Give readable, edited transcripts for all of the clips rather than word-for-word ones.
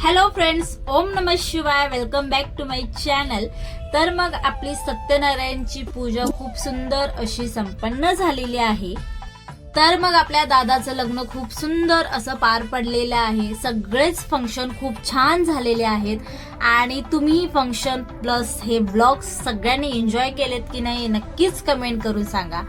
Hello friends, ओम नमः शिवाय. Welcome back to my channel. तर मग आपली सत्यनारायणची पूजा खूप सुंदर अशी संपन्न झालेली आहे. तर मग आपल्या दादाचं लग्न खूप सुंदर असं पार पडलेलं आहे. सगळेच फंक्शन खूप छान झालेले आहेत आणि तुम्ही फंक्शन प्लस हे ब्लॉग्स सगळ्यांनी एन्जॉय केलेत की नाही नक्कीच कमेंट करून सांगा.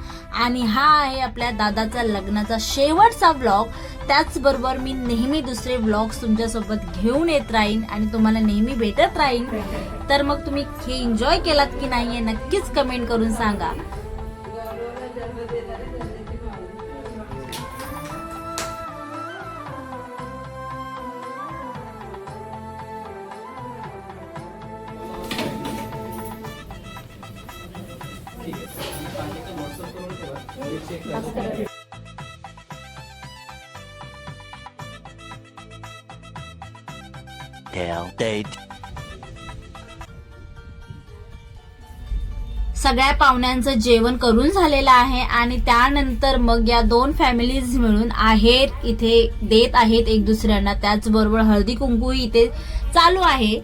आणि हा आहे आपल्या दादाचा लग्नाचा शेवटचा ब्लॉग. त्याचबरोबर मी नेहमी दुसरे ब्लॉग्स तुमच्यासोबत घेऊन येत राहीन आणि तुम्हाला नेहमी भेटत राहीन. तर मग तुम्ही हे एन्जॉय केलात की नाही हे नक्कीच कमेंट करून सांगा. सगळ्या पाहुण्यांचं जेवण करून झालेलं आहे आणि त्यानंतर मग या दोन फॅमिलीज मिळून आहेर इथे देत आहेत एक दुसऱ्यांना. त्याचबरोबर हळदी कुंकू इथे चालू आहे.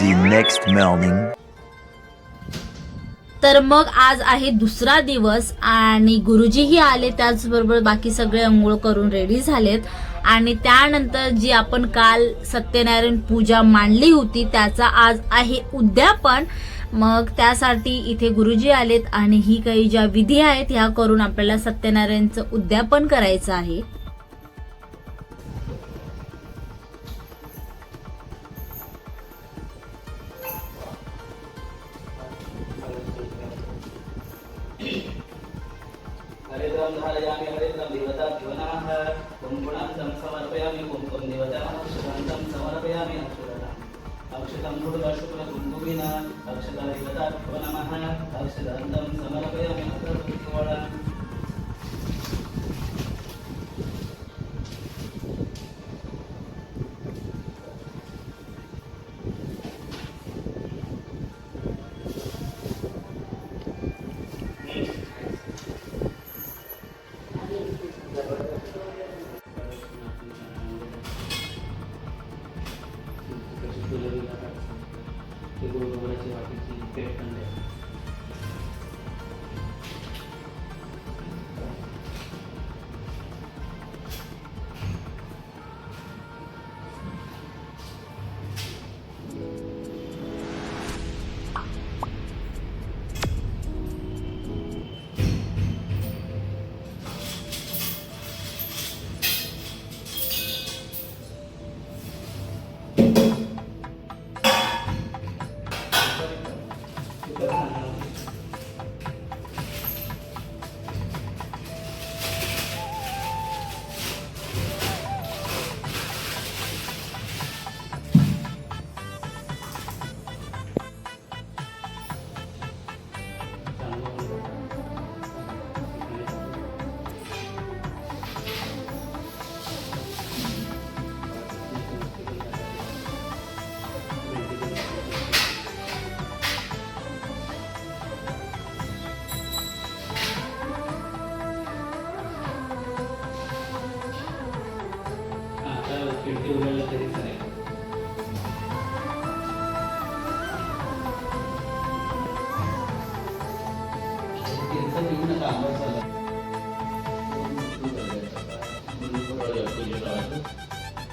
The next morning. तर मग आज आहे दुसरा दिवस आणि गुरुजीही आले. त्याचबरोबर बाकी सगळे अंघोळ करून रेडी झालेत आणि त्यानंतर जी आपण काल सत्यनारायण पूजा मांडली होती त्याचा आज आहे उद्यापन. मग त्यासाठी इथे गुरुजी आलेत आणि ही काही ज्या विधी आहेत ह्या करून आपल्याला सत्यनारायणचं उद्यापन करायचं आहे. हरिद्रं धारयामि हरिद्रं देवताभ्यो नमः. कुङ्कुमं समर्पयामि कुङ्कुमं देवताभ्यः. अक्षतं समर्पयामि अक्षतं शुक्लकुङ्कुमेन. अक्षता देवताभ्यो नमः. अक्षतं समर्पयामि अक्षतं.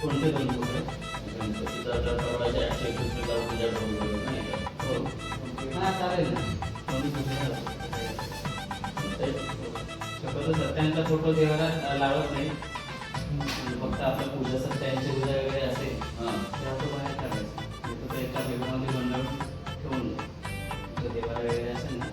कोणते दोन कुठे गणपतीचा जर परवाच्या 121 ला पूजा करून नाही का? हो हां चालेल ना. कोणी कुठे शक्यतो सत्यांचा फोटो देवाला लावत नाही. फक्त आपल्या पूजा सत्यांची पूजा वगैरे असेल तेव्हा तो बाहेर काढायचा. ते एका बेगामध्ये बंडल ठेवून जर देवाला वगैरे असेल ना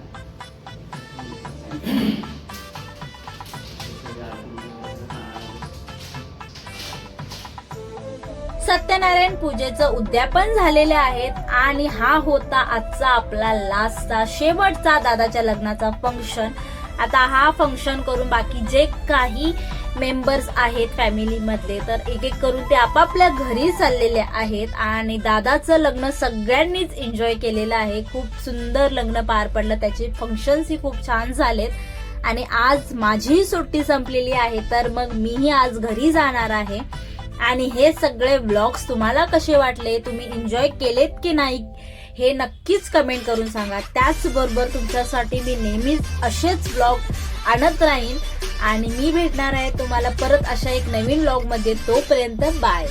सत्यनारायण पूजेचं उद्यापन झालेले आहेत आणि हा होता आजचा आपला लास्टचा शेवटचा दादाच्या लग्नाचा फंक्शन. आता हा फंक्शन करून बाकी जे काही मेंबर्स आहेत फॅमिली मधले तर एक एक करून ते आपापल्या घरी चाललेले आहेत आणि दादाचं लग्न सगळ्यांनीच एन्जॉय केलेलं आहे. खूप सुंदर लग्न पार पडलं, त्याचे फंक्शन्स ही खूप छान झालेत आणि आज माझीही सुट्टी संपलेली आहे तर मग मीही आज घरी जाणार आहे. आणि हे सगळे व्लॉग्स तुम्हाला कसे वाटले, तुम्ही एन्जॉय केलेत की नाही हे नक्कीच कमेंट करून सांगा. त्याचबरोबर तुमच्यासाठी मी नेहमीच असेच व्लॉग आणत राहीन आणि मी भेटणार आहे तुम्हाला परत अशा एक नवीन व्लॉग मध्ये. तोपर्यंत बाय.